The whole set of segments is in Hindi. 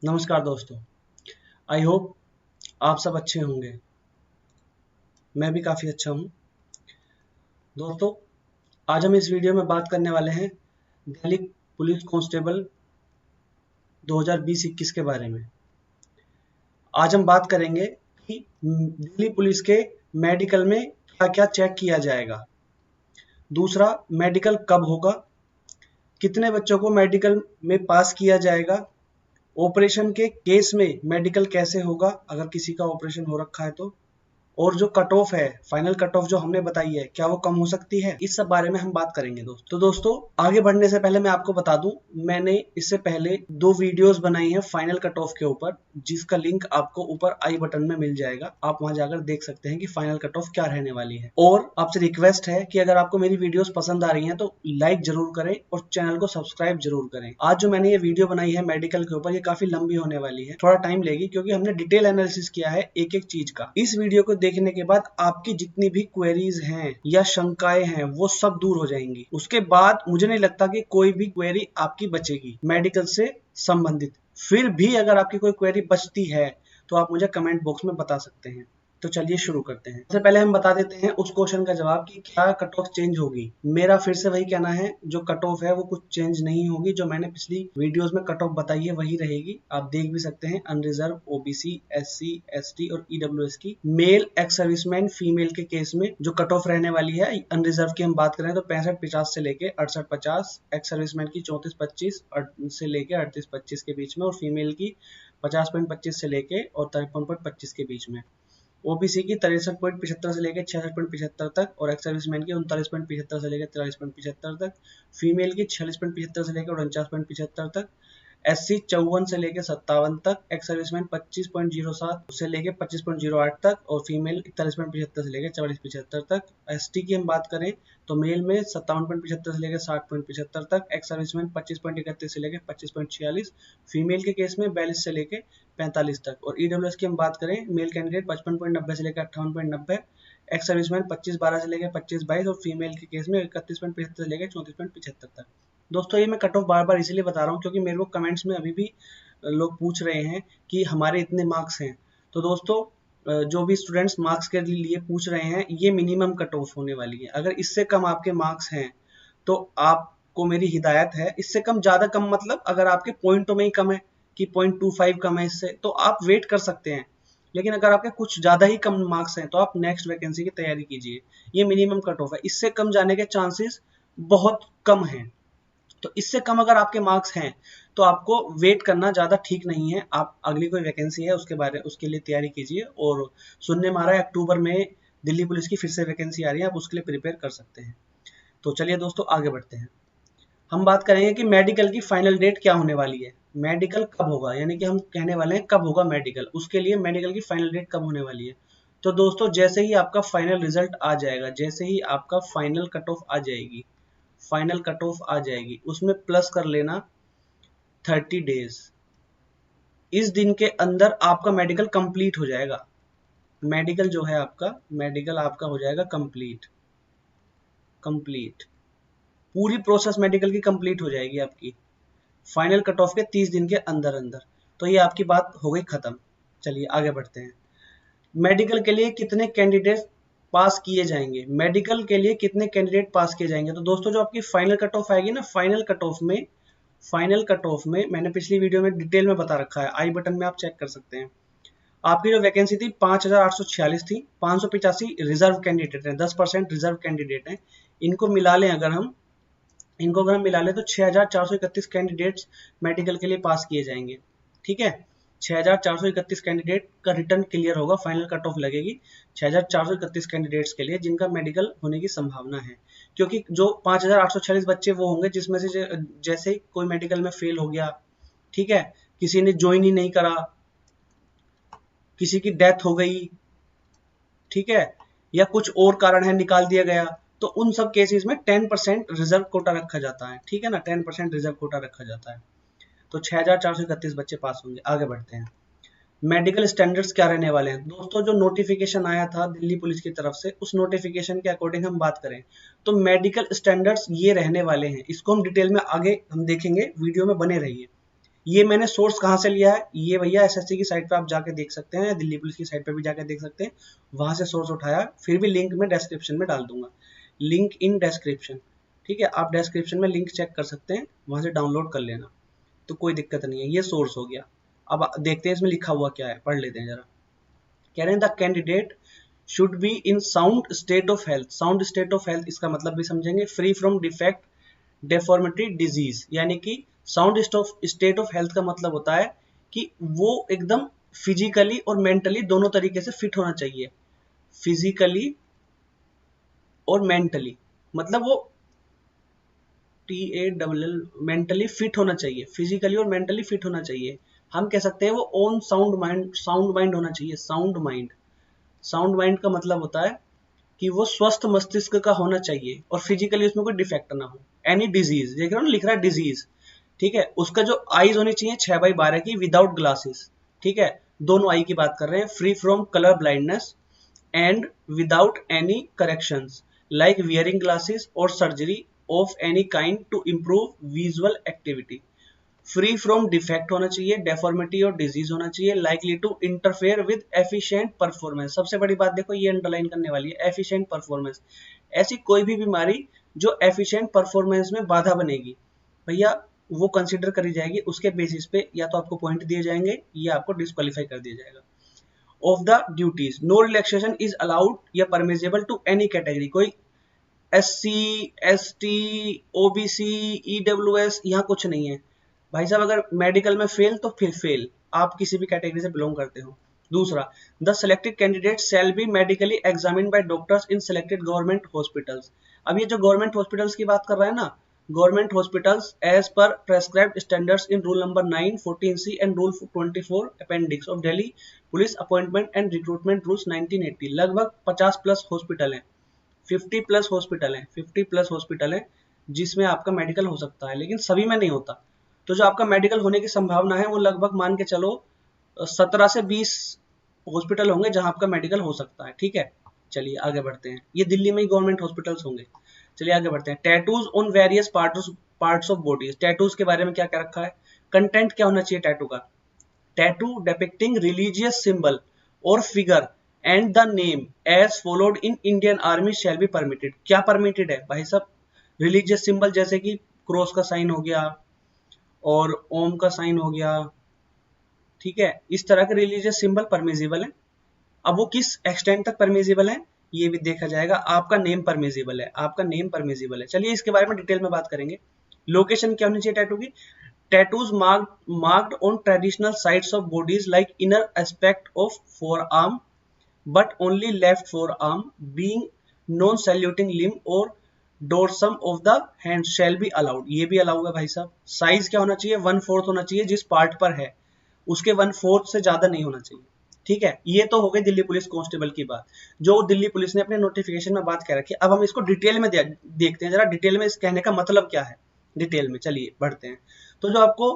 नमस्कार दोस्तों। आई होप आप सब अच्छे होंगे। मैं भी काफ़ी अच्छा हूँ। दोस्तों, आज हम इस वीडियो में बात करने वाले हैं दिल्ली पुलिस कांस्टेबल 2020-21 के बारे में। आज हम बात करेंगे कि दिल्ली पुलिस के मेडिकल में क्या-क्या चेक किया जाएगा। दूसरा, मेडिकल कब होगा, कितने बच्चों को मेडिकल में पास किया जाएगा, ऑपरेशन के केस में मेडिकल कैसे होगा अगर किसी का ऑपरेशन हो रखा है तो, और जो कट ऑफ है, फाइनल कट ऑफ जो हमने बताई है, क्या वो कम हो सकती है? इस सब बारे में हम बात करेंगे दोस्तों। तो दोस्तों, आगे बढ़ने से पहले मैं आपको बता दूं, मैंने इससे पहले 2 वीडियोस बनाई हैं फाइनल कट ऑफ के ऊपर, जिसका लिंक आपको ऊपर आई बटन में मिल जाएगा। आप वहां जाकर देख सकते हैं कि फाइनल कट ऑफ क्या रहने वाली है। और आपसे रिक्वेस्ट है कि अगर आपको मेरी वीडियोस पसंद आ रही हैं तो लाइक जरूर करें और चैनल को सब्सक्राइब जरूर करें। आज जो मैंने ये वीडियो बनाई है मेडिकल के ऊपर, ये काफी लंबी होने वाली है, थोड़ा टाइम लेगी क्योंकि हमने डिटेल एनालिसिस किया है एक एक चीज का। इस वीडियो को देखने के बाद आपकी जितनी भी क्वेरीज हैं या शंकाएं हैं वो सब दूर हो जाएंगी। उसके बाद मुझे नहीं लगता कि कोई भी क्वेरी आपकी बचेगी मेडिकल से संबंधित। फिर भी अगर आपकी कोई क्वेरी बचती है तो आप मुझे कमेंट बॉक्स में बता सकते हैं। तो चलिए शुरू करते हैं। सबसे पहले हम बता देते हैं उस क्वेश्चन का जवाब कि क्या कट ऑफ चेंज होगी। मेरा फिर से वही कहना है, जो कट ऑफ है वो कुछ चेंज नहीं होगी। जो मैंने पिछली वीडियोस में कट ऑफ बताई है वही रहेगी। आप देख भी सकते हैं, अनरिजर्व, ओबीसी, एससी, एसटी और ईडब्ल्यूएस की मेल एक्स सर्विसमैन फीमेल के केस में जो कट ऑफ रहने वाली है, अनरिजर्व की हम बात करें तो 65-50 से लेके 68-50, एक्स सर्विसमैन की 34-25 से लेके 38-25 के बीच में, और फीमेल की 50.25 से लेके और 53.25 के बीच में। ओबीसी की 63.75 से लेकर 66.75 तक, और एक्स सर्विसमैन की 39.75 से लेकर 43.75 तक, फीमेल की 46.75 से लेकर 49.75 तक, एससी 54 से लेकर 57 तक, एक्स सर्विसमैन 25.07 से लेकर 25.08 तक, और फीमेल 41.75 से लेकर 44.75 तक। एसटी की हम बात करें तो मेल में 57.75 से लेकर 60.75 तक, एक्स सर्विसमैन 25.31 से लेकर 25.46, फीमेल के केस में 42 से लेकर 45 तक, और ईडब्ल्यूएस की हम बात करें, मेल कैंडिडेट 55.90 से लेकर 58.90, एक्स सर्विसमैन 25-12 से लेकर 25-22, और फीमेल के केस में 31.75 से लेकर 34.75 तक। दोस्तों, ये मैं कट ऑफ बार बार इसलिए बता रहा हूँ क्योंकि मेरे को कमेंट्स में अभी भी लोग पूछ रहे हैं कि हमारे इतने मार्क्स हैं। तो दोस्तों, जो भी स्टूडेंट्स मार्क्स के लिए पूछ रहे हैं, ये मिनिमम कट ऑफ होने वाली है। अगर इससे कम आपके मार्क्स हैं तो आपको मेरी हिदायत है, इससे कम, ज्यादा कम मतलब अगर आपके पॉइंटों में ही कम है कि 0.25 कम है इससे, तो आप वेट कर सकते हैं। लेकिन अगर आपके कुछ ज्यादा ही कम मार्क्स हैं तो आप नेक्स्ट वैकेंसी की तैयारी कीजिए। ये मिनिमम कट ऑफ है, इससे कम जाने के चांसेस बहुत कम हैं। तो इससे कम अगर आपके मार्क्स हैं तो आपको वेट करना ज़्यादा ठीक नहीं है। आप अगली कोई वैकेंसी है उसके लिए तैयारी कीजिए। और सुनने में आ रहा है अक्टूबर में दिल्ली पुलिस की फिर से वैकेंसी आ रही है, आप उसके लिए प्रिपेयर कर सकते हैं। तो चलिए दोस्तों, आगे बढ़ते हैं। हम बात करेंगे कि मेडिकल की फाइनल डेट क्या होने वाली है, मेडिकल कब होगा, यानी कि हम कहने वाले हैं कब होगा मेडिकल। उसके लिए मेडिकल की फाइनल डेट कब होने वाली है। तो दोस्तों, जैसे ही आपका फाइनल रिजल्ट आ जाएगा, जैसे ही आपका फाइनल कट ऑफ आ जाएगी, फाइनल कट ऑफ आ जाएगी, उसमें प्लस कर लेना 30 डेज। इस दिन के अंदर आपका मेडिकल कंप्लीट हो जाएगा। मेडिकल जो है आपका, मेडिकल आपका हो जाएगा कंप्लीट। कंप्लीट पूरी प्रोसेस मेडिकल की कंप्लीट हो जाएगी आपकी फाइनल कट ऑफ के 30 दिन के अंदर अंदर। तो ये आपकी बात हो गई खत्म। चलिए आगे बढ़ते हैं। मेडिकल के लिए कितने कैंडिडेट पास किए जाएंगे, मेडिकल के लिए कितने कैंडिडेट पास किए जाएंगे। तो दोस्तों, जो आपकी फाइनल कट ऑफ आएगी ना, फाइनल कट ऑफ में मैंने पिछली वीडियो में डिटेल में बता रखा है, आई बटन में आप चेक कर सकते हैं। आपकी जो वैकेंसी थी 5846 थी, 585 रिजर्व कैंडिडेट हैं, 10% रिजर्व कैंडिडेट हैं। इनको मिला लें अगर हम इनको अगर हम मिला लें तो 6431 कैंडिडेट्स मेडिकल के लिए पास किए जाएंगे। ठीक है, 6431 कैंडिडेट का रिटर्न क्लियर होगा, फाइनल कट ऑफ लगेगी 6431 कैंडिडेट्स के लिए जिनका मेडिकल होने की संभावना है। क्योंकि जो 5846 बच्चे वो होंगे जिसमें से जैसे कोई मेडिकल में फेल हो गया, ठीक है, किसी ने ज्वाइन ही नहीं करा, किसी की डेथ हो गई, ठीक है, या कुछ और कारण है निकाल दिया गया, तो उन सब केसेस में 10% रिजर्व कोटा रखा जाता है। ठीक है ना, 10% रिजर्व कोटा रखा जाता है। तो 6431 बच्चे पास होंगे। आगे बढ़ते हैं। मेडिकल स्टैंडर्ड्स क्या रहने वाले हैं। दोस्तों, जो नोटिफिकेशन आया था दिल्ली पुलिस की तरफ से, उस नोटिफिकेशन के अकॉर्डिंग हम बात करें तो मेडिकल स्टैंडर्ड्स ये रहने वाले हैं। इसको हम डिटेल में आगे हम देखेंगे, वीडियो में बने रहिए। ये मैंने सोर्स कहाँ से लिया है, ये भैया एसएससी की साइट पे आप जाके देख सकते हैं, दिल्ली पुलिस की साइट पे भी जाके देख सकते हैं, वहां से सोर्स उठाया। फिर भी लिंक मैं डिस्क्रिप्शन में डाल दूंगा, लिंक इन डिस्क्रिप्शन। ठीक है, आप डिस्क्रिप्शन में लिंक चेक कर सकते हैं, वहां से डाउनलोड कर लेना, तो कोई दिक्कत नहीं है। ये सोर्स हो गया। अब देखते हैं इसमें लिखा हुआ क्या है, पढ़ लेते हैं जरा। कह रहे हैं the candidate should be in sound state of health. Sound state of health इसका मतलब भी समझेंगे, फ्री फ्रॉम डिफेक्ट, डेफॉर्मिटी, डिजीज। यानी कि साउंड स्टेट ऑफ हेल्थ का मतलब होता है कि वो एकदम फिजिकली और मेंटली दोनों तरीके से फिट होना चाहिए। फिजिकली और मेंटली, मतलब वो TALL, मेंटली फिट होना चाहिए, फिजिकली और मेंटली फिट होना चाहिए। हम कह सकते हैं वो on sound mind, sound mind होना चाहिए, साउंड माइंड। साउंड माइंड का मतलब होता है कि वो स्वस्थ मस्तिष्क का होना चाहिए और फिजिकली उसमें कोई डिफेक्ट ना हो। एनी डिजीज, देख रहे हो ना, लिख रहा है डिजीज। ठीक है, उसका जो आईज होनी चाहिए 6/12 की, विदाउट ग्लासेस। ठीक है, दोनों आई की बात कर रहे हैं। Free from colour blindness and without any corrections like wearing glasses और surgery of any kind to improve visual activity. Free from defect होना चाहिए, डेफॉर्मिटी और डिजीज होना चाहिए, likely to interfere with efficient performance. सबसे बड़ी बात देखो, ये अंडरलाइन करने वाली है, एफिशिएंट परफॉर्मेंस। ऐसी कोई भी बीमारी जो एफिशिएंट परफॉर्मेंस में बाधा बनेगी, भैया वो कंसिडर करी जाएगी। उसके बेसिस पे या तो आपको पॉइंट दिए जाएंगे या आपको डिस्क्वालीफाई कर दिया जाएगा। Of the duties, no relaxation is allowed या परमिसेबल टू एनी कैटेगरी। कोई SC, ST, OBC, EWS यहाँ कुछ नहीं है भाई साहब। अगर मेडिकल में फेल तो फिर फेल, आप किसी भी कैटेगरी से बिलोंग करते हो। दूसरा, the selected candidate shall be medically examined bye doctors in selected government hospitals. अब ये जो गवर्नमेंट हॉस्पिटल्स की बात कर रहा है ना, government hospitals as per prescribed standards in rule number 9, 14C and rule 24 appendix of Delhi police appointment and recruitment rules 1980। लगभग 50 प्लस हॉस्पिटल हैं, 50 प्लस हॉस्पिटल हैं, 50 प्लस हॉस्पिटल हैं जिसमें आपका मेडिकल हो सकता है, लेकिन सभी में नहीं होता। तो जो आपका मेडिकल होने की संभावना है वो लगभग मान के चलो 17 से 20 हॉस्पिटल होंगे जहां आपका मेडिकल हो सकता है। ठीक है, चलिए आगे बढ़ते हैं। ये दिल्ली में ही गवर्नमेंट हॉस्पिटल्स होंगे। चलिए आगे बढ़ते हैं। Tattoos on various parts of bodies. Tattoos के बारे में क्या क्या रखा है, कंटेंट क्या होना चाहिए टैटू का। tattoo depicting religious symbol or figure and the name as followed in Indian Army shall be permitted। क्या permitted है भाई साहब, religious symbol जैसे कि क्रॉस का साइन हो गया और ओम का साइन हो गया। ठीक है, इस तरह के रिलीजियस सिंबल परमिजिबल है। अब वो किस एक्सटेंट तक परमिजिबल है ये भी देखा जाएगा। आपका नेम परमिजिबल है, आपका नेम परमिजिबल है। चलिए इसके बारे में डिटेल में बात करेंगे। लोकेशन क्या होनी चाहिए टैटू की। Tattoos marked on traditional sites of bodies like inner aspect of forearm, but only left forearm, being non-saluting limb or dorsum of the hand shall be allowed। ये भी अलाउ है भाई साहब। साइज क्या होना चाहिए, 1/4 होना चाहिए जिस पार्ट पर है, उसके 1/4 से ज्यादा नहीं होना चाहिए। ठीक है, ये तो हो गई दिल्ली पुलिस कांस्टेबल की बात, जो दिल्ली पुलिस ने अपने नोटिफिकेशन में बात कह रखी है। अब हम इसको डिटेल में देखते हैं जरा, डिटेल में इस कहने का मतलब क्या है डिटेल में। चलिए बढ़ते हैं। तो जो आपको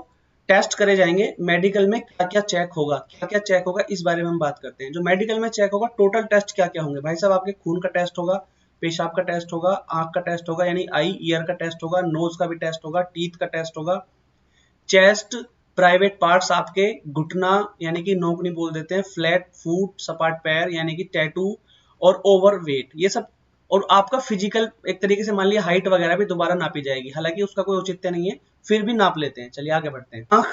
टेस्ट करे जाएंगे मेडिकल में, क्या क्या चेक होगा, क्या क्या चेक होगा, इस बारे में हम बात करते हैं। जो मेडिकल में चेक होगा, टोटल टेस्ट क्या क्या होंगे भाई साहब। आपके खून का टेस्ट होगा, पेशाब का टेस्ट होगा, आंख का टेस्ट होगा यानी आई ईयर का टेस्ट होगा, नोज का भी टेस्ट होगा, टीथ का टेस्ट होगा, चेस्ट, प्राइवेट पार्ट्स आपके, घुटना यानी कि नोकनी बोल देते हैं, फ्लैट फुट सपाट पैर यानी कि टैटू, और ओवरवेट, ये सब। और आपका फिजिकल एक तरीके से मान लिया हाइट वगैरह भी दोबारा नापी जाएगी, हालांकि उसका कोई औचित्य नहीं है, फिर भी नाप लेते हैं। चलिए आगे बढ़ते हैं। आंख,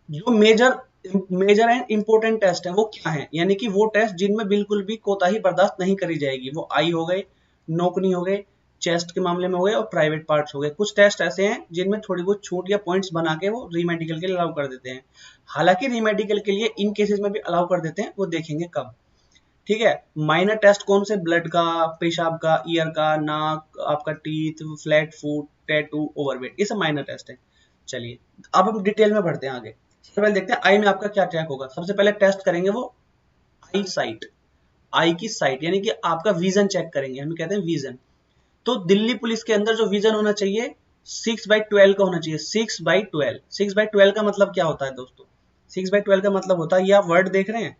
जो मेजर एंड इंपॉर्टेंट टेस्ट है वो क्या है, यानी कि वो टेस्ट जिनमें बिल्कुल भी कोताही बर्दाश्त नहीं करी जाएगी। वो आई हो गए, नोकनी हो गए, चेस्ट के मामले में हो गए और प्राइवेट पार्ट्स हो गए। कुछ टेस्ट ऐसे हैं जिनमें थोड़ी बहुत छूट या पॉइंट्स बना के वो रीमेडिकल के लिए अलाउ कर देते हैं। हालांकि रीमेडिकल के लिए इन केसेस में भी अलाउ कर देते हैं, वो देखेंगे कब। ठीक है, माइनर टेस्ट कौन से, ब्लड का, पेशाब का, ईयर का, नाक, आपका teeth, flat foot, tattoo, overweight, ये सब माइनर टेस्ट है। चलिए अब हम डिटेल में बढ़ते हैं आगे। सबसे पहले देखते हैं आई में आपका क्या चेक होगा। सबसे पहले टेस्ट करेंगे वो आई साइट, आई की साइट यानी कि आपका विजन चेक करेंगे, हम कहते हैं विजन। तो दिल्ली पुलिस के अंदर जो विजन होना चाहिए 6/12 का होना चाहिए। 6/12, 6/12 का मतलब क्या होता है दोस्तों, 6/12 का मतलब होता है, ये आप वर्ड देख रहे हैं,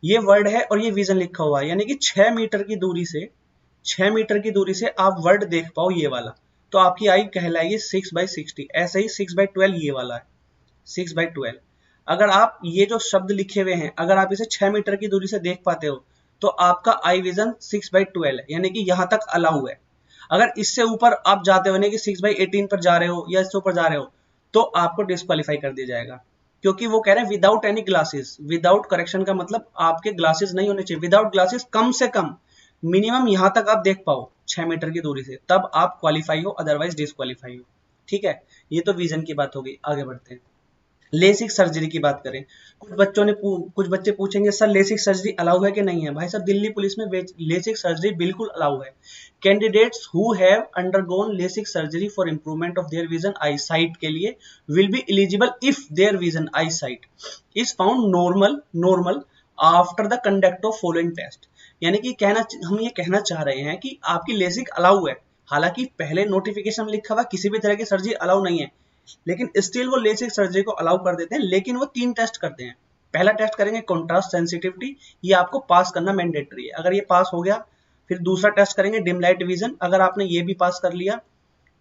ये वर्ड है और ये विजन लिखा हुआ है, यानी कि 6 मीटर की दूरी से, 6 मीटर की दूरी से आप वर्ड देख पाओ, ये वाला, तो आपकी आई कहलाएगी 6/60। ऐसे ही 6/12 ये वाला है, 6/12। अगर आप ये जो शब्द लिखे हुए हैं, अगर आप इसे 6 मीटर की दूरी से देख पाते हो तो आपका आई विजन 6/12 है, यानी कि यहां तक अलाउ है। अगर इससे ऊपर आप जाते हो, यानी कि 6/18 पर जा रहे हो या इससे ऊपर जा रहे हो, तो आपको डिस्क्वालीफाई कर दिया जाएगा, क्योंकि वो कह रहे हैं without any glasses. Without correction का मतलब आपके ग्लासेस नहीं होने चाहिए। विदाउट ग्लासेस कम से कम मिनिमम यहां तक आप देख पाओ 6 मीटर की दूरी से, तब आप क्वालिफाई हो, अदरवाइज डिस्क्वालीफाई हो। ठीक है, ये तो विजन की बात हो गई। आगे बढ़ते हैं, लेसिक सर्जरी की बात करें। कुछ बच्चे पूछेंगे सर लेसिक सर्जरी अलाउ है कि नहीं है। भाई साहब, दिल्ली पुलिस में लेसिक सर्जरी बिल्कुल अलाउ है। Candidates who have undergone LASIK surgery for improvement of their vision eyesight के लिए will be eligible if their vision eyesight is found normal after the conduct of following test. यानी कि हम ये कहना चाह रहे हैं कि आपकी लेसिक अलाउ है, हालांकि पहले नोटिफिकेशन में लिखा हुआ किसी भी तरह की सर्जरी अलाउ नहीं है, लेकिन स्टिल वो लेसिक सर्जरी को अलाउ कर देते हैं। लेकिन वो 3 टेस्ट करते हैं। पहला टेस्ट करेंगे कॉन्ट्रास्ट सेंसिटिविटी, ये आपको पास करना मैंडेटरी है। अगर ये पास हो गया, फिर दूसरा टेस्ट करेंगे डिम लाइट विजन, अगर आपने ये भी पास कर लिया,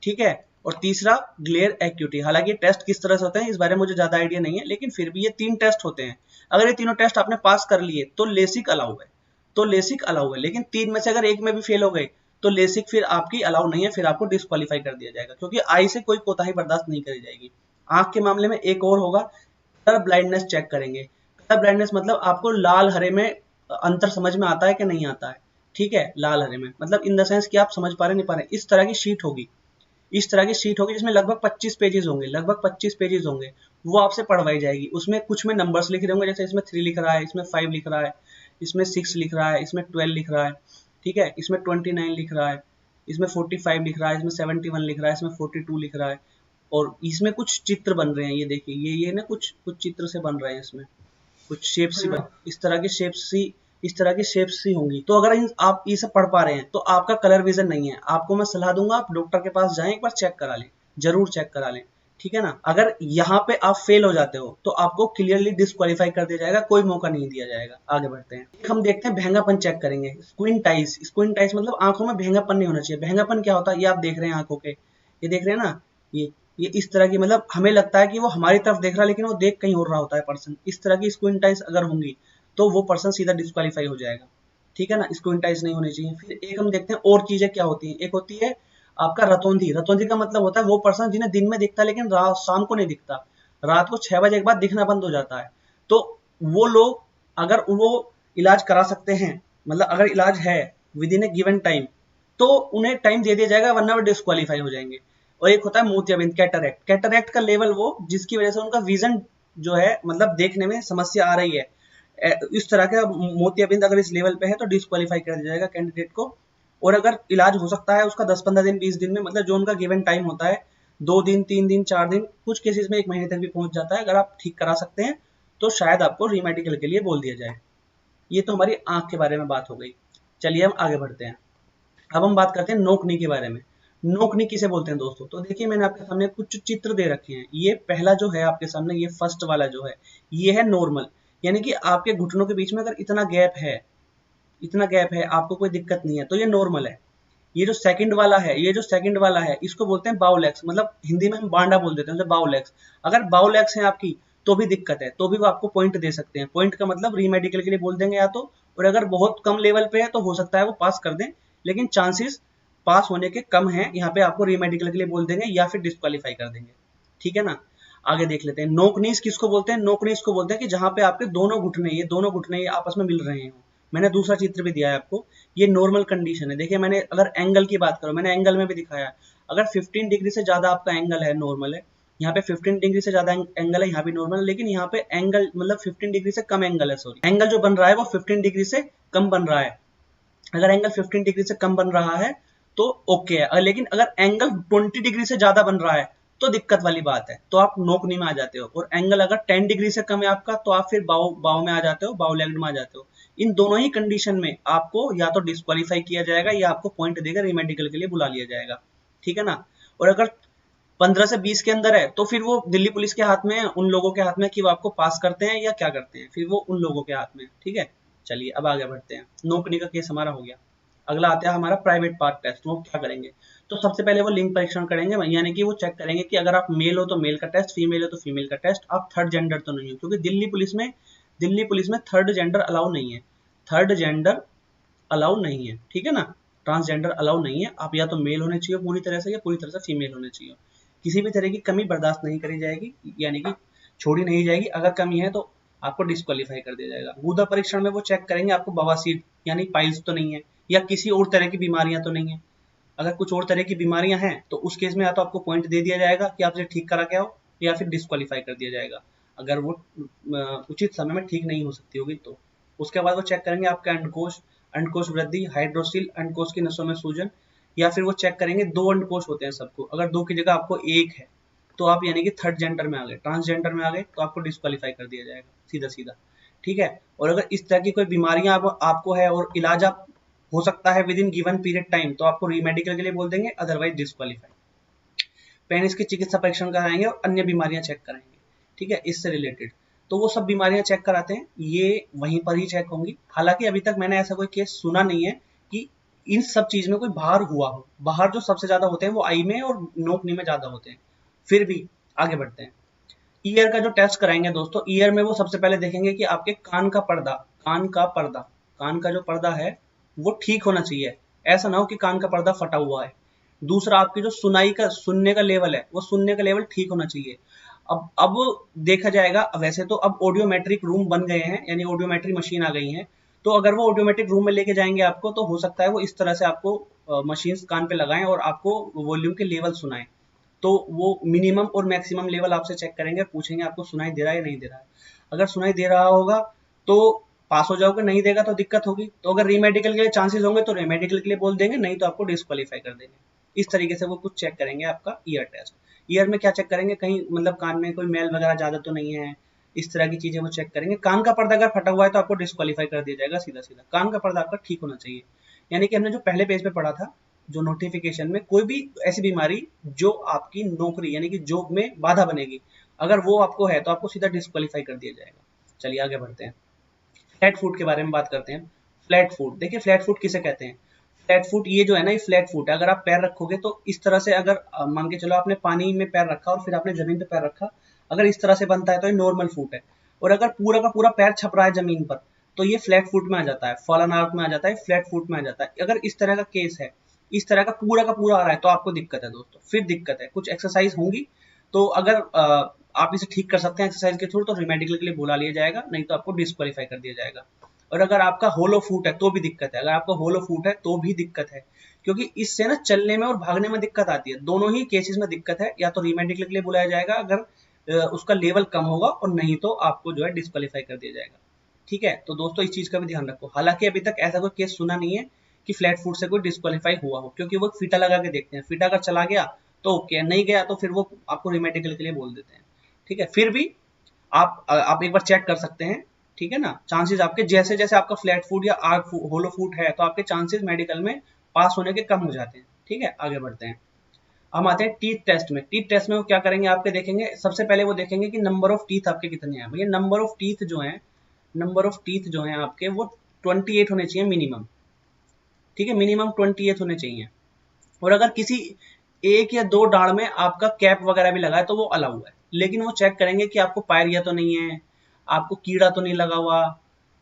ठीक है। और तीसरा ग्लेयर एक्यूटी। हालांकि टेस्ट किस तरह से होते हैं इस बारे में मुझे ज्यादा आइडिया नहीं है, लेकिन फिर भी ये 3 टेस्ट होते हैं। अगर ये तीनों टेस्ट आपने पास कर लिए तो लेसिक अलाउ है, लेकिन 3 में से अगर एक में भी फेल हो गए तो लेसिक फिर आपकी अलाउ नहीं है, फिर आपको डिस्क्वालीफाई कर दिया जाएगा, क्योंकि आई से कोई कोताही बर्दाश्त नहीं करी जाएगी। आंख के मामले में एक और होगा, कलर ब्लाइंडनेस चेक करेंगे। कलर ब्लाइंडनेस मतलब आपको लाल हरे में अंतर समझ में आता है कि नहीं आता है। ठीक है, लाल हरे में मतलब इन द सेंस कि आप समझ पा रहे नहीं पा रहे। इस तरह की शीट होगी, जिसमें लगभग 25 पेजेस होंगे, वो आपसे पढ़वाई जाएगी। उसमें कुछ में नंबर्स लिख रहे होंगे, जैसे इसमें 3 लिख रहा है, इसमें 5 लिख रहा है, इसमें 6 लिख रहा है, इसमें 12 लिख रहा है, ठीक है, इसमें 29 लिख रहा है, इसमें 45 लिख रहा है, इसमें 71 लिख रहा है, इसमें 42 लिख रहा है, और इसमें कुछ चित्र बन रहे हैं। ये देखिए, ये ना कुछ चित्र से बन रहे हैं, इसमें कुछ शेप्स इस तरह की शेप्स ही होंगी। तो अगर आप ये सब पढ़ पा रहे हैं तो आपका कलर विजन नहीं है। आपको मैं सलाह दूंगा आप डॉक्टर के पास जाएं, एक बार चेक करा लें, जरूर चेक करा लें, ठीक है ना। अगर यहाँ पे आप फेल हो जाते हो तो आपको क्लियरली डिस्क्वालीफाई कर दिया जाएगा, कोई मौका नहीं दिया जाएगा। आगे बढ़ते हैं, हम देखते हैं भेंगापन चेक करेंगे। स्क्वीन टाइज मतलब आंखों में भेंगापन नहीं होना चाहिए। भेंगापन क्या होता है, ये आप देख रहे हैं आंखों के, ये देख रहे हैं ना, ये इस तरह की, मतलब हमें लगता है कि वो हमारी तरफ देख रहा है, लेकिन वो देख कहीं और रहा होता है पर्सन। इस तरह की स्क्वीन टाइज अगर होंगी तो वो पर्सन सीधा डिस्क्वालीफाई हो जाएगा, ठीक है ना। स्क्वीन टाइज नहीं होनी चाहिए। फिर एक हम देखते हैं और चीजें क्या होती हैं। एक होती है आपका रतौंधी का मतलब होता है वो पर्सन जिन्हें दिन में दिखता है लेकिन शाम को नहीं दिखता, रात को 6 बजे के बाद दिखना बंद हो जाता है। तो वो लोग अगर वो इलाज करा सकते हैं, मतलब अगर इलाज है with in A given time, तो उन्हें टाइम दे दिया जाएगा, वरना वो डिस्क्वालीफाई हो जाएंगे। और एक होता है मोतियाबिंद, कैटरैक्ट का लेवल, वो जिसकी वजह से उनका विजन जो है, मतलब देखने में समस्या आ रही है, इस तरह का मोतियाबिंद अगर इस लेवल पे है तो डिस्क्वालीफाई कर दिया जाएगा कैंडिडेट को। और अगर इलाज हो सकता है उसका 10-15 दिन 20 दिन में, मतलब जो उनका गिवन टाइम होता है 2 दिन 3 दिन 4 दिन, कुछ केसेस में 1 महीने तक भी पहुंच जाता है, अगर आप ठीक करा सकते हैं तो शायद आपको रीमेडिकल के लिए बोल दिया जाए। ये तो हमारी आंख के बारे में बात हो गई। चलिए हम आगे बढ़ते हैं। अब हम बात करते हैं नोकनी के बारे में। नोकनी किसे बोलते हैं दोस्तों, तो देखिए मैंने आपके सामने कुछ चित्र दे रखे हैं। ये पहला जो है आपके सामने, ये फर्स्ट वाला जो है, ये है नॉर्मल, यानी कि आपके घुटनों के बीच में अगर इतना गैप है, आपको कोई दिक्कत नहीं है, तो ये नॉर्मल है। ये जो सेकंड वाला है, इसको बोलते हैं बाउलेक्स, मतलब हिंदी में हम बांडा बोल देते हैं बाउलेक्स। अगर बाउलेक्स है आपकी तो भी दिक्कत है, तो भी वो आपको पॉइंट दे सकते हैं। पॉइंट का मतलब रीमेडिकल के लिए बोल देंगे या तो, और अगर बहुत कम लेवल पे है तो हो सकता है वो पास कर दें, लेकिन चांसेस पास होने के कम है। यहाँ पे आपको रीमेडिकल के लिए बोल देंगे या फिर डिस्क्वालीफाई कर देंगे, ठीक है ना। आगे देख लेते हैं, नोकनीस किसको बोलते हैं। नोकनीस को बोलते हैं कि जहां पे आपके दोनों घुटने आपस में मिल रहे हो। मैंने दूसरा चित्र भी दिया है आपको, ये नॉर्मल कंडीशन है। देखिए मैंने अगर एंगल की बात करूं, मैंने एंगल में भी दिखाया है। अगर 15 डिग्री से ज्यादा आपका एंगल है, नॉर्मल है। यहाँ पे 15 डिग्री से ज्यादा एंगल है, यहाँ भी नॉर्मल, लेकिन यहाँ पे एंगल मतलब 15 डिग्री से कम एंगल है, सॉरी, एंगल जो बन रहा है वो 15 डिग्री से कम बन रहा है। अगर एंगल 15 डिग्री से कम बन रहा है तो ओके है, लेकिन अगर एंगल 20 डिग्री से ज्यादा बन रहा है तो दिक्कत वाली बात है, तो आप नोकनी में आ जाते हो। और एंगल अगर 10 डिग्री से कम है आपका तो आप फिर बाव में आ जाते हो, बाव लेग्ड में आ जाते हो। इन दोनों ही कंडीशन में आपको या तो डिस्क्वालीफाई किया जाएगा या आपको पॉइंट देकर रीमेडिकल के लिए बुला लिया जाएगा, ठीक है ना। और अगर 15 से 20 के अंदर है तो फिर वो दिल्ली पुलिस के हाथ में है, उन लोगों के हाथ में कि वो आपको पास करते हैं या क्या करते हैं, फिर वो उन लोगों के हाथ में, ठीक है। चलिए अब आगे बढ़ते हैं। नोकनी का केस हमारा हो गया। अगला आता है हमारा प्राइवेट पार्ट टेस्ट, वो क्या करेंगे। तो सबसे पहले वो लिंग परीक्षण करेंगे, यानी कि वो चेक करेंगे कि अगर आप मेल हो तो मेल का टेस्ट, फीमेल हो तो फीमेल का टेस्ट, आप थर्ड जेंडर तो नहीं हो, क्योंकि दिल्ली पुलिस में थर्ड जेंडर अलाउ नहीं है, थर्ड जेंडर अलाउ नहीं है, ठीक है ना, ट्रांसजेंडर अलाउ नहीं है। आप या तो मेल होने चाहिए पूरी तरह से या पूरी तरह से फीमेल होने चाहिए। किसी भी तरह की कमी बर्दाश्त नहीं करी जाएगी, यानी कि छोड़ी नहीं जाएगी। अगर कमी है तो आपको डिस्क्वालीफाई कर दिया जाएगा। गुदा परीक्षण में वो चेक करेंगे आपको बवासीर यानी पाइल्स तो नहीं है, या किसी और तरह की बीमारियां तो नहीं है। अगर कुछ और तरह की बीमारियां हैं तो उस केस में या तो आपको पॉइंट दे दिया जाएगा कि आपसे ठीक करा के आओ, या फिर डिस्क्वालीफाई कर दिया जाएगा अगर वो उचित समय में ठीक नहीं हो सकती होगी तो। उसके बाद वो चेक करेंगे आपका अंडकोश, अंडकोश वृद्धि, हाइड्रोसिल, अंडकोश की नसों में सूजन, या फिर वो चेक करेंगे 2 अंडकोश होते हैं सबको, अगर 2 की जगह आपको 1 है तो आप यानी कि थर्ड जेंडर में आ गए, ट्रांसजेंडर में आ गए तो आपको डिस्क्वालीफाई कर दिया जाएगा सीधा सीधा, ठीक है। और अगर इस तरह की कोई बीमारियां आपको है और इलाज आप हो सकता है with in given period time, तो आपको रीमेडिकल के लिए बोल देंगे, अदरवाइज डिस्क्वालीफाई। पेनिस की चिकित्सा परीक्षण कराएंगे और अन्य बीमारियां चेक कराएंगे, ठीक है, इससे रिलेटेड। तो वो सब बीमारियां चेक कराते हैं, ये वहीं पर ही चेक होंगी। हालांकि अभी तक मैंने ऐसा कोई केस सुना नहीं है कि इन सब चीज में कोई बाहर हुआ हो। बाहर जो सबसे ज्यादा होते हैं वो आई में और नोकनी में ज्यादा होते हैं। फिर भी आगे बढ़ते हैं। ईयर का जो टेस्ट कराएंगे दोस्तों, ईयर में वो सबसे पहले देखेंगे कि आपके कान का पर्दा, कान का जो पर्दा है वो ठीक होना चाहिए। ऐसा ना हो कि कान का पर्दा फटा हुआ है। दूसरा, आपकी जो सुनने का लेवल है, वो सुनने का लेवल ठीक होना चाहिए। अब देखा जाएगा, वैसे तो अब ऑडियोमेट्रिक रूम बन गए हैं, यानी ऑडियोमेट्रिक मशीन आ गई है। तो अगर वो ऑडियोमेट्रिक रूम में लेके जाएंगे आपको, तो हो सकता है वो इस तरह से आपको मशीन कान पे लगाएं और आपको वॉल्यूम के लेवल सुनाएं। तो वो मिनिमम और मैक्सिमम लेवल आपसे चेक करेंगे, पूछेंगे आपको सुनाई दे रहा है या नहीं दे रहा है। अगर सुनाई दे रहा होगा तो पास हो जाओगे, नहीं देगा तो दिक्कत होगी। तो अगर रीमेडिकल के लिए चांसेस होंगे तो रीमेडिकल के लिए बोल देंगे, नहीं तो आपको डिस्क्वालीफाई कर देंगे। इस तरीके से वो कुछ चेक करेंगे आपका ईयर टेस्ट। ईयर में क्या चेक करेंगे, कहीं मतलब कान में कोई मैल वगैरह ज्यादा तो नहीं है, इस तरह की चीजें वो चेक करेंगे। कान का पर्दा अगर फटा हुआ है तो आपको डिस्क्वालीफाई कर दिया जाएगा सीधा सीधा। कान का पर्दा आपका ठीक होना चाहिए। यानी कि हमने जो पहले पेज पे पढ़ा था, जो नोटिफिकेशन में, कोई भी ऐसी बीमारी जो आपकी नौकरी यानी कि जॉब में बाधा बनेगी, अगर वो आपको है तो आपको सीधा डिस्क्वालीफाई कर दिया जाएगा। चलिए आगे बढ़ते हैं। फ्लैट फुट के बारे में बात करते हैं। फ्लैट फुट, देखिए फ्लैट फुट किसे कहते हैं। फ्लैट फुट ये जो है ना, ये फ्लैट फुट है। अगर आप पैर रखोगे तो इस तरह से, अगर मान के चलो आपने पानी में पैर रखा और फिर आपने जमीन पे पैर रखा, अगर इस तरह से बनता है तो ये नॉर्मल फुट है। और अगर पूरा का पूरा पैर छप रहा है जमीन पर, तो ये फ्लैट फुट में आ जाता है, फॉलन आउट में आ जाता है, फ्लैट फुट में आ जाता है। अगर इस तरह का केस है, इस तरह का पूरा आ रहा है, तो आपको दिक्कत है दोस्तों, फिर दिक्कत है। कुछ एक्सरसाइज होंगी, तो अगर आप इसे ठीक कर सकते हैं एक्सरसाइज के थ्रू, तो रिमेडिकल के लिए बुला लिया जाएगा, नहीं तो आपको डिस्क्वालीफाई कर दिया जाएगा। और अगर आपका होलो फूट है तो भी दिक्कत है, अगर आपका होलो फूट है तो भी दिक्कत है, क्योंकि इससे ना चलने में और भागने में दिक्कत आती है। दोनों ही केसेस में दिक्कत है, या तो रीमेडिकल के लिए बुलाया जाएगा अगर उसका लेवल कम होगा, और नहीं तो आपको जो है डिस्क्वालीफाई कर दिया जाएगा, ठीक है। तो दोस्तों इस चीज का भी ध्यान रखो। हालांकि अभी तक ऐसा कोई केस सुना नहीं है कि फ्लैट फुट से कोई डिस्क्वालीफाई हुआ हो, क्योंकि वो फीता लगा के देखते हैं, फीता अगर चला गया तो ओके, नहीं गया तो फिर वो आपको रिमेडिकल के लिए बोल देते हैं, ठीक है। फिर भी आप एक बार चेक कर सकते हैं, ठीक है ना। चांसेस आपके जैसे जैसे आपका फ्लैट फुट या होलो फुट है, तो आपके चांसेस मेडिकल में पास होने के कम हो जाते हैं, ठीक है। आगे बढ़ते हैं। हम आते हैं टीथ टेस्ट में। टीथ टेस्ट में वो क्या करेंगे, आपके देखेंगे, सबसे पहले वो देखेंगे कि नंबर ऑफ टीथ आपके कितने हैं। भैया नंबर ऑफ टीथ जो हैं आपके, वो 28 होने चाहिए मिनिमम, ठीक है, मिनिमम 28 होने चाहिए। और अगर किसी एक या दो दाढ़ में आपका कैप वगैरह भी लगा है तो वो अलाउ है, लेकिन वो चेक करेंगे कि आपको पायरिया तो नहीं है, आपको कीड़ा तो नहीं लगा हुआ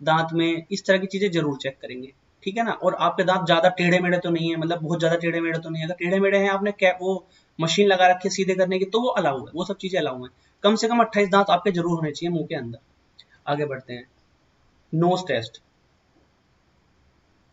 दांत में, इस तरह की चीजें जरूर चेक करेंगे, ठीक है ना। और आपके दांत ज्यादा टेढ़े मेढ़े तो नहीं है, मतलब बहुत ज्यादा टेढ़े मेढ़े तो नहीं है। अगर टेढ़े मेढ़े हैं, आपने कैप वो मशीन लगा रखी है सीधे करने की, तो वो अलाउ है, वो सब चीजें अलाउ है। कम से कम 28 दांत आपके जरूर होने चाहिए मुंह के अंदर। आगे बढ़ते हैं। Knows test.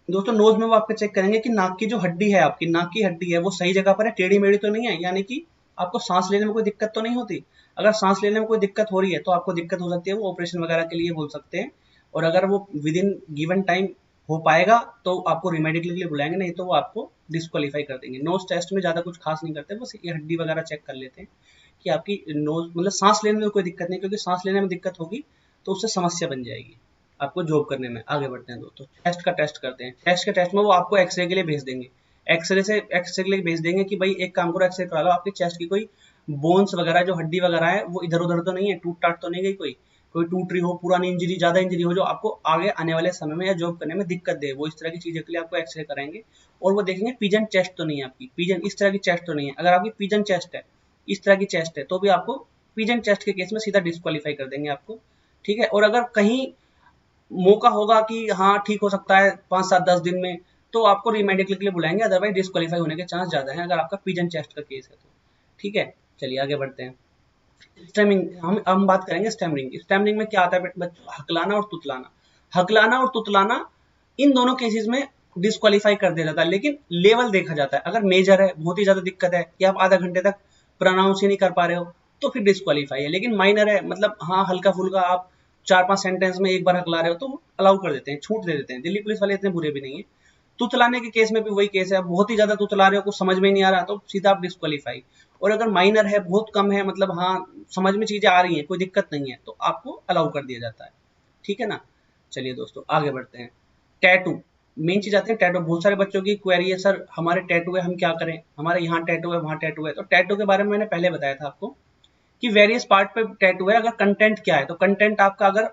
दोस्तों नोज में वो आपको चेक करेंगे कि नाक की जो हड्डी है, आपकी नाक की हड्डी है, वो सही जगह पर है, टेढ़ी मेढ़ी तो नहीं है, यानी कि आपको सांस लेने में कोई दिक्कत तो नहीं होती। अगर सांस लेने में कोई दिक्कत हो रही है तो आपको दिक्कत हो सकती है, वो ऑपरेशन वगैरह के लिए बोल सकते हैं। और अगर वो विद इन गिवन टाइम हो पाएगा तो आपको रिमेडिकल के लिए बुलाएंगे, नहीं तो वो आपको डिस्क्वालीफाई कर देंगे। नोज टेस्ट में ज्यादा कुछ खास नहीं करते, बस ये हड्डी वगैरह चेक कर लेते हैं कि आपकी नोज, मतलब सांस लेने में कोई दिक्कत नहीं, क्योंकि सांस लेने में दिक्कत होगी तो उससे समस्या बन जाएगी आपको जॉब करने में। आगे बढ़ते हैं दोस्तों, टेस्ट का टेस्ट करते हैं। टेस्ट के टेस्ट में वो आपको एक्सरे के लिए भेज देंगे, एक्सरे के लिए भेज देंगे कि भाई एक काम करो, एक्सरे करा लो, आपके चेस्ट की कोई बोन्स वगैरह जो हड्डी वगैरह है वो इधर उधर तो नहीं है, टूट टाट तो नहीं गई, कोई कोई टूट रही हो, पुरानी इंजरी, ज्यादा इंजरी हो जो आपको आगे आने वाले समय में या जॉब करने में दिक्कत दे, वो इस तरह की चीजों के लिए आपको एक्सरे कराएंगे और वो देखेंगे पिजन चेस्ट तो नहीं है आपकी, पिजन इस तरह की चेस्ट तो नहीं है। अगर आपकी पिजन चेस्ट है, इस तरह की चेस्ट है, तो भी आपको पिजन चेस्ट के केस में सीधा डिस्क्वालीफाई कर देंगे आपको, ठीक है। और अगर कहीं मौका होगा कि हाँ ठीक हो सकता है 5, 7, 10 दिन में, तो आपको रीमेडिकल के लिए बुलाएंगे, अदरवाइज डिस्क्वालीफाई होने के चांस ज्यादा है अगर आपका पिजन चेस्ट का केस है तो, ठीक है। चलिए आगे बढ़ते हैं। स्टेमिंग, हम बात करेंगे स्टेमरिंग। स्टेमरिंग में क्या आता है बच्चों, हकलाना और तुतलाना। हकलाना और तुतलाना इन दोनों केसेस में डिस्क्वालीफाई कर दिया जाता है, लेकिन लेवल देखा जाता है। अगर मेजर है, बहुत ही ज्यादा दिक्कत है कि आप आधा घंटे तक प्रोनाउंस ही नहीं कर पा रहे हो, तो फिर डिस्क्वालीफाई है। लेकिन माइनर है, मतलब हाँ हल्का फुल्का आप 4, 5 सेंटेंस में एक बार हकला रहे हो, तो अलाउ कर देते हैं, छूट दे देते हैं। दिल्ली पुलिस वाले इतने बुरे भी नहीं है। तुतलाने के केस में भी वही केस है, बहुत ही ज्यादा तुतला रहे हो, कुछ समझ में नहीं आ रहा, तो सीधा आप डिस्क्वालीफाई। और अगर माइनर है, बहुत कम है, मतलब हाँ समझ में चीजें आ रही हैं, कोई दिक्कत नहीं है, तो आपको अलाउ कर दिया जाता है, ठीक है ना। चलिए दोस्तों आगे बढ़ते हैं। टैटू, मेन चीज आती है टैटू। बहुत सारे बच्चों की क्वेरी है, सर हमारे टैटू है हम क्या करें, हमारे यहाँ टैटू है वहाँ टैटू है। तो टैटू के बारे में मैंने पहले बताया था आपको कि वेरियस पार्ट पे टैटू है। अगर कंटेंट क्या है, तो कंटेंट आपका, अगर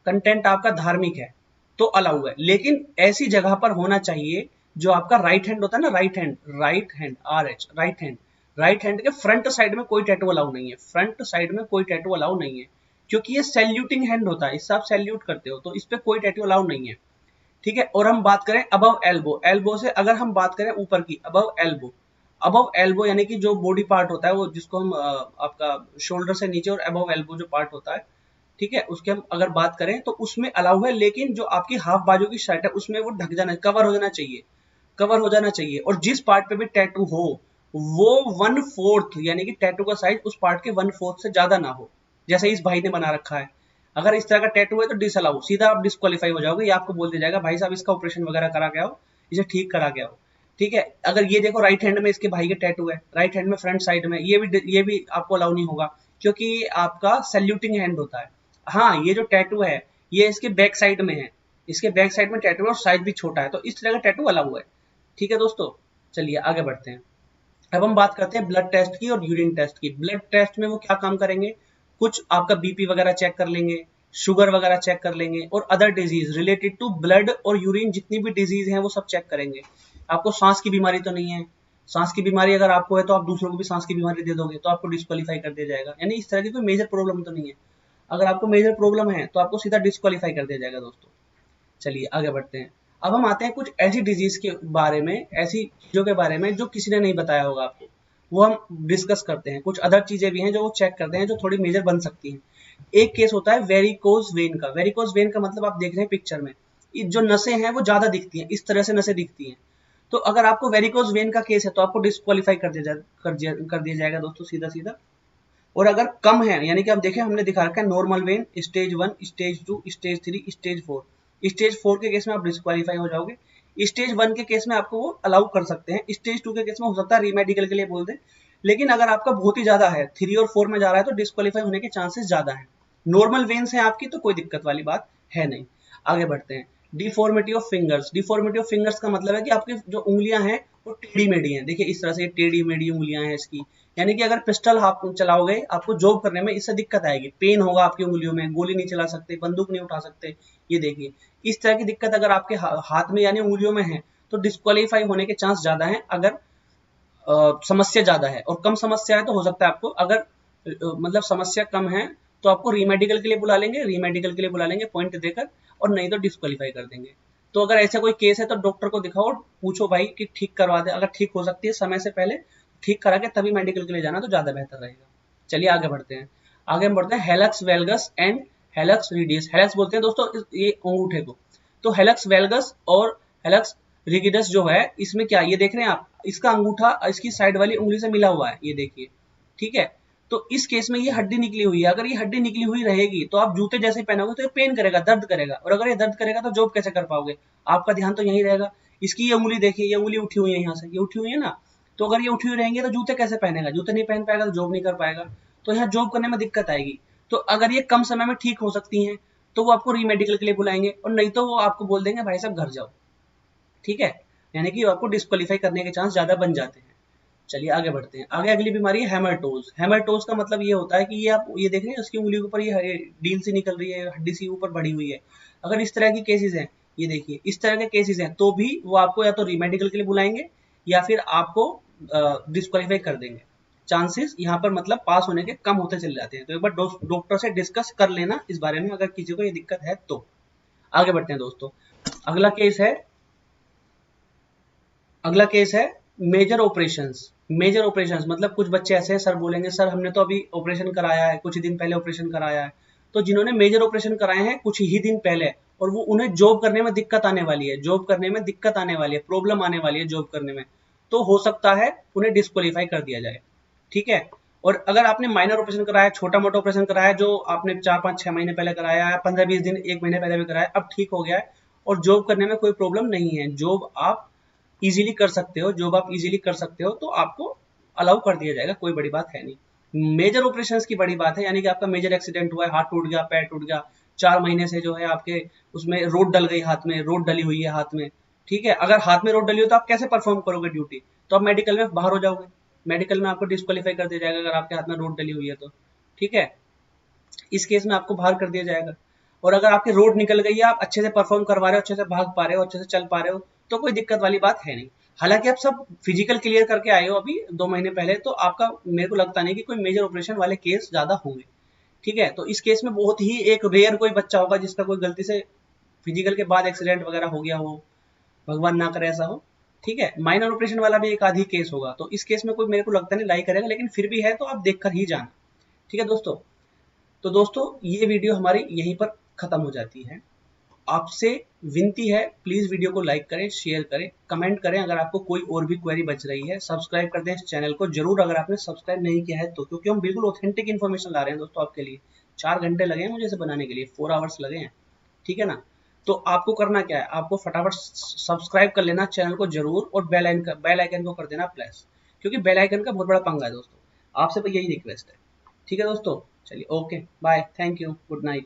कंटेंट आपका धार्मिक है तो अलाउ है, लेकिन ऐसी जगह पर होना चाहिए जो आपका राइट हैंड होता है ना, right hand RH, right hand के फ्रंट साइड में कोई टैटू अलाउ नहीं है, फ्रंट साइड में कोई टैटू अलाउ नहीं है, क्योंकि ये सैल्यूटिंग हैंड होता है, इससे आप सैल्यूट करते हो, तो इस पे कोई टैटू अलाउ नहीं है, ठीक है। और हम बात करें अबव एल्बो, एल्बो से अगर हम बात करें ऊपर की, अबव एल्बो, अबव एल्बो यानी कि जो बॉडी पार्ट होता है वो, जिसको हम आपका शोल्डर से नीचे और अबव एल्बो जो पार्ट होता है, ठीक है, उसके हम अगर बात करें तो उसमें अलाउ है, लेकिन जो आपकी हाफ बाजू की शर्ट है उसमें वो ढक जाना, कवर हो जाना चाहिए, कवर हो जाना चाहिए। और जिस पार्ट पे भी टैटू हो वो 1/4 यानी कि टैटू का साइज उस पार्ट के 1/4 से ज्यादा ना हो, जैसे इस भाई ने बना रखा है। अगर इस तरह का टैटू है तो डिसअलाउ, सीधा आप डिस्क्वालीफाई हो जाओगे, या आपको बोल दिया जाएगा भाई साहब इसका ऑपरेशन वगैरह करा के आओ, इसे ठीक करा के आओ, ठीक है। अगर ये देखो राइट हैंड में इसके भाई के टैटू है, राइट हैंड में फ्रंट साइड में, ये भी आपको अलाउ नहीं होगा, क्योंकि आपका सैल्यूटिंग हैंड होता है। हाँ ये जो टैटू है ये इसके बैक साइड में है, इसके बैक साइड में टैटू है और साइज भी छोटा है, तो इस तरह का टैटू अलाउ है, ठीक है दोस्तों। चलिए आगे बढ़ते हैं। अब हम बात करते हैं ब्लड टेस्ट की और यूरिन टेस्ट की। ब्लड टेस्ट में वो क्या काम करेंगे, कुछ आपका बीपी वगैरह चेक कर लेंगे, शुगर वगैरह चेक कर लेंगे, और other disease related to blood और यूरिन, जितनी भी डिजीज हैं वो सब चेक करेंगे। आपको सांस की बीमारी तो नहीं है, सांस की बीमारी अगर आपको है तो आप दूसरों को भी सांस की बीमारी दे दोगे तो आपको डिस्क्वालीफाई कर दिया जाएगा, यानी इस तरह की कोई मेजर प्रॉब्लम तो नहीं है। अगर आपको मेजर प्रॉब्लम है तो आपको सीधा डिस्क्वालीफाई कर दिया जाएगा दोस्तों। चलिए आगे बढ़ते हैं। अब हम आते हैं कुछ ऐसी डिजीज के बारे में, ऐसी चीजों के बारे में जो किसी ने नहीं बताया होगा आपको, वो हम डिस्कस करते हैं। कुछ अदर चीजें भी हैं जो वो चेक करते हैं, जो थोड़ी मेजर बन सकती हैं। एक केस होता है वेरिकोज वेन का। वेरिकोज वेन का मतलब आप देख रहे हैं पिक्चर में, जो नसें हैं वो ज्यादा दिखती हैं, इस तरह से नसें दिखती हैं। तो अगर आपको वेरिकोज वेन का केस है तो आपको डिस्क्वालीफाई कर दिया जाएगा दोस्तों, सीधा सीधा। और अगर कम है, यानी कि आप देखें हमने दिखा रखा है normal when, stage 1, stage 2, stage 3, stage 4, stage 4 के केस में आप डिस्क्वालीफाई हो जाओगे। स्टेज 1 के केस में आपको वो अलाउ कर सकते हैं, स्टेज 2 के केस में हो सकता है रीमेडिकल के लिए बोल दें। लेकिन अगर आपका बहुत ही ज्यादा है, 3 और 4 में जा रहा है, तो डिस्क्वालीफाई होने के चांसेस ज्यादा है। नॉर्मल वेन्स है आपकी तो कोई दिक्कत वाली बात है नहीं। आगे बढ़ते हैं। Deformity of fingers. Deformity of fingers का मतलब है कि आपकी जो उंगलियां हैं वो टेढ़ी मेढ़ी हैं। देखिए इस तरह से टेढ़ी मेढ़ी उंगलियां हैं इसकी, यानी कि अगर पिस्टल आप चलाओगे आपको जॉब करने में इससे दिक्कत आएगी, पेन होगा आपकी उंगलियों में, गोली नहीं चला सकते, बंदूक नहीं उठा सकते। ये देखिए इस तरह की दिक्कत अगर आपके हाथ में यानी उंगलियों में है तो डिस्क्वालीफाई होने के चांस ज्यादा है। अगर समस्या ज्यादा है, और कम समस्या है तो हो सकता है आपको, अगर मतलब समस्या कम है तो आपको रीमेडिकल के लिए बुला लेंगे, रीमेडिकल के लिए बुला लेंगे पॉइंट देकर, और नहीं तो डिस्क्वालीफाई कर देंगे। तो अगर ऐसा कोई केस है तो डॉक्टर को दिखाओ और पूछो भाई कि ठीक करवा दे, अगर ठीक हो सकती है समय से पहले ठीक करा के तभी मेडिकल के लिए जाना तो ज्यादा बेहतर रहेगा। चलिए आगे बढ़ते हैं। आगे हम बढ़ते हैं हेलक्स वेल्गस एंड हेलक्स रिडियस। हेलक्स बोलते हैं दोस्तों ये अंगूठे को, तो हेलक्स वेल्गस और हेलक्स रिगिडस जो है, इसमें क्या ये देख रहे हैं आप, इसका अंगूठा इसकी साइड वाली उंगली से मिला हुआ है, ये देखिए, ठीक है। तो इस केस में ये हड्डी निकली हुई है, अगर ये हड्डी निकली हुई रहेगी तो आप जूते जैसे पहनोगे तो ये पेन करेगा, दर्द करेगा, और अगर ये दर्द करेगा तो जॉब कैसे कर पाओगे, आपका ध्यान तो यही रहेगा। इसकी ये उंगली देखिए, ये उंगली उठी हुई है, यहाँ से ये उठी हुई है ना, तो अगर ये उठी हुई रहेंगे तो जूते कैसे पहनेगा, जूते नहीं पहन पाएगा तो जॉब नहीं कर पाएगा, तो यहाँ जॉब करने में दिक्कत आएगी। तो अगर ये कम समय में ठीक हो सकती हैं तो वो आपको रीमेडिकल के लिए बुलाएंगे, और नहीं तो वो आपको बोल देंगे भाई साहब घर जाओ, ठीक है। यानी कि आपको डिस्क्वालीफाई करने के चांस ज्यादा बन जाते हैं। चलिए आगे बढ़ते हैं। आगे अगली बीमारी है हेमरटोज। हेमरटोज का मतलब ये होता है कि ये आप ये देख रहे हैं उसकी उंगली के ऊपर ये डील सी निकल रही है, हड्डी सी ऊपर बढ़ी हुई है। अगर इस तरह की केसेस हैं, ये देखिए इस तरह के केसेस हैं, तो भी वो आपको या तो रीमेडिकल के लिए बुलाएंगे या फिर आपको डिस्क्वालीफाई कर देंगे। चांसेस यहाँ पर मतलब पास होने के कम होते चले जाते हैं। तो एक बार डॉक्टर से डिस्कस कर लेना इस बारे में, अगर किसी को ये दिक्कत है तो। आगे बढ़ते हैं दोस्तों। अगला केस है अगला केस है मेजर ऑपरेशंस। मेजर ऑपरेशंस मतलब कुछ बच्चे ऐसे हैं, सर बोलेंगे सर हमने तो अभी ऑपरेशन कराया है, कुछ ही दिन पहले ऑपरेशन कराया है। तो जिन्होंने मेजर ऑपरेशन कराए हैं कुछ ही दिन पहले, और वो उन्हें जॉब करने में दिक्कत आने वाली है, जॉब करने में दिक्कत आने वाली है, प्रॉब्लम आने वाली है जॉब करने में, तो हो सकता है उन्हें डिस्क्वालीफाई कर दिया जाए। ठीक है। और अगर आपने माइनर ऑपरेशन कराया, छोटा मोटा ऑपरेशन कराया, जो आपने 4 5 6 महीने पहले कराया है, 15 20 दिन 1 महीने पहले भी कराया, अब ठीक हो गया है और जॉब करने में कोई प्रॉब्लम नहीं है, जॉब आप इजीली कर सकते हो, जॉब आप इजीली कर सकते हो, तो आपको अलाउ कर दिया जाएगा, कोई बड़ी बात है नहीं। मेजर ऑपरेशंस की बड़ी बात है, यानी कि आपका मेजर एक्सीडेंट हुआ है, हाथ टूट गया, पैर टूट गया, 4 महीने से जो है आपके उसमें रोड डल गई, हाथ में रोड डली हुई है हाथ में। ठीक है। अगर हाथ में रोड डली हो तो आप कैसे परफॉर्म करोगे ड्यूटी? तो आप मेडिकल में बाहर हो जाओगे, मेडिकल में आपको डिस्क्वालीफाई कर दिया जाएगा अगर आपके हाथ में रोड डली हुई है तो। ठीक है। इस केस में आपको बाहर कर दिया जाएगा। और अगर आपकी रोड निकल गई है, आप अच्छे से परफॉर्म करवा रहे हो, अच्छे से भाग पा रहे हो, अच्छे से चल पा रहे हो, तो कोई दिक्कत वाली बात है नहीं। हालांकि आप सब फिजिकल क्लियर करके आए हो अभी 2 महीने पहले, तो आपका मेरे को लगता नहीं कि कोई मेजर ऑपरेशन वाले केस ज्यादा होंगे। ठीक है। तो इस केस में बहुत ही एक रेयर कोई बच्चा होगा जिसका कोई गलती से फिजिकल के बाद एक्सीडेंट वगैरह हो गया हो, भगवान ना करे ऐसा हो। ठीक है। माइनर ऑपरेशन वाला भी एक आधी केस होगा, तो इस केस में कोई मेरे को लगता नहीं लाई करेगा, लेकिन फिर भी है तो आप देख कर ही जाना। ठीक है दोस्तों। तो दोस्तों ये वीडियो हमारी यहीं पर खत्म हो जाती है। आपसे विनती है, प्लीज वीडियो को लाइक करें, शेयर करें, कमेंट करें। अगर आपको कोई और भी क्वेरी बच रही है, सब्सक्राइब कर दें इस चैनल को जरूर, अगर आपने सब्सक्राइब नहीं किया है तो, क्योंकि हम बिल्कुल ऑथेंटिक इन्फॉर्मेशन ला रहे हैं दोस्तों आपके लिए। 4 घंटे लगे हैं मुझे इसे बनाने के लिए, 4 आवर्स लगे हैं। ठीक है ना। तो आपको करना क्या है, आपको फटाफट सब्सक्राइब कर लेना चैनल को जरूर, और बेल आइकन को कर देना प्रेस, क्योंकि बेल आइकन का बहुत बड़ा पंगा है दोस्तों। आपसे तो यही रिक्वेस्ट है। ठीक है दोस्तों। चलिए okay bye, thank you, good night.